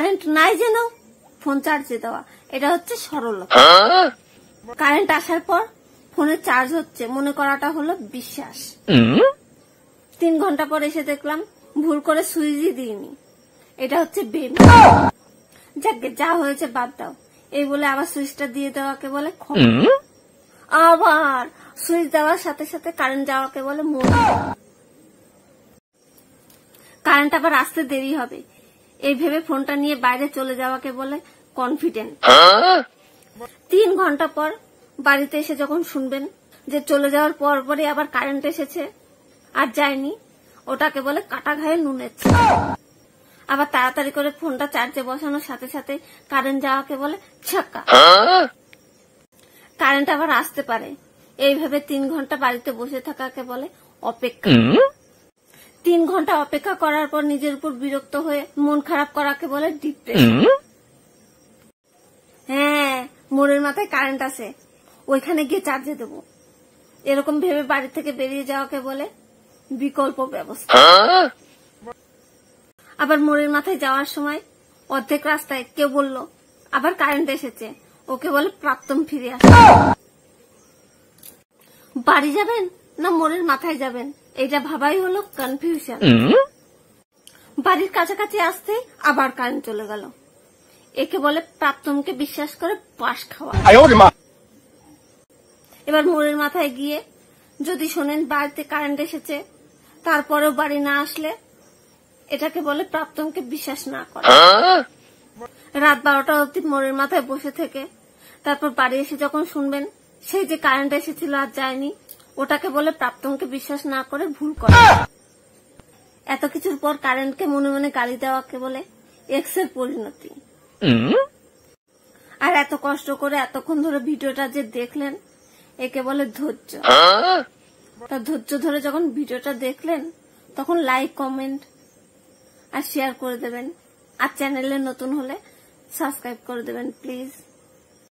Current নাই যেন phone চার্জে দেওয়া, এটা হচ্ছে সরলতা। কারেন্ট আসার পর ফোনে চার্জ হচ্ছে মনে করাটা হলো বিশ্বাস। 3 ঘন্টা পর এসে দেখলাম ভুল করে সুইচই দিইনি, এটা হচ্ছে বেইমানি। যাকে যা হয়েছে বাদ দাও, এই বলে আবার সুইচটা দিয়ে দেওয়াকে বলে ক্ষমা। আবার সুইচ দেওয়ার সাথে সাথে কারেন্ট যাওয়াকে বলে মন। কারেন্ট আবার আসতে দেরি হবে এই ভেবে ফোনটা নিয়ে বাইরে চলে যাওয়াকে বলে কনফিডেন্ট। 3 ঘন্টা পর বাড়িতে এসে যখন শুনবেন যে চলে যাওয়ার পর পরই আবার কারেন্ট এসেছে আর যায়নি, ওটাকে বলে কাটা ঘায়ে নুনের ছিটা। আবার তাড়াতাড়ি করে ফোনটা চার্জে বসানোর সাথে সাথে কারেন্ট যাওয়াকে বলে ছক্কা। কারেন্ট আবার আসতে পারে এইভাবে 3 ঘন্টা বাড়িতে বসে থাকাকে বলে অপেক্ষা। 3 ঘন্টা অপেক্ষা করার পর নিজের উপর বিরক্ত হয়ে মন খারাপ করাকে বলে ডিপ্রেশন। হ্যাঁ, মোড়ের মাথায় কারেন্ট আছে, ওইখানে গিয়ে চার্জে দেবো, এরকম ভেবে বাড়ি থেকে বেরিয়ে যাওয়াকে বলে বিকল্প ব্যবস্থা। আবার মোড়ের মাথায় যাওয়ার সময় অর্ধেক রাস্তায় কেউ বলল আবার কারেন্ট এসেছে, ওকে বলে প্রাপ্তম ফিরে আসে। বাড়ি যাবেন না মোড়ের মাথায় যাবেন, এটা ভাবাই হলো কনফিউশন। বাড়ির কাছাকাছি আসতে আবার কারেন্ট চলে গেল, একে বলে প্রাপ্তমকে বিশ্বাস করে পাশ খাওয়া। এবার মোড়ের মাথায় গিয়ে যদি শোনেন বাড়িতে কারেন্ট এসেছে তারপরেও বাড়ি না আসলে, এটাকে বলে প্রাপ্তমকে বিশ্বাস না করা। রাত 12টা অবধি মোড়ের মাথায় বসে থেকে তারপর বাড়ি এসে যখন শুনবেন সেই যে কারেন্ট এসেছিল আর যায়নি, ওটাকে বলে প্রাপ্তমকে বিশ্বাস না করে ভুল করা। এত কিছুর পর কারেন্টকে মনে মনে গালি দেওয়াকে বলে এক্স এর পরিণতি। আর এত কষ্ট করে এতক্ষণ ধরে ভিডিওটা যে দেখলেন, একে বলে ধৈর্য। তা ধৈর্য ধরে যখন ভিডিওটা দেখলেন তখন লাইক, কমেন্ট আর শেয়ার করে দেবেন, আর চ্যানেলে নতুন হলে সাবস্ক্রাইব করে দেবেন প্লিজ।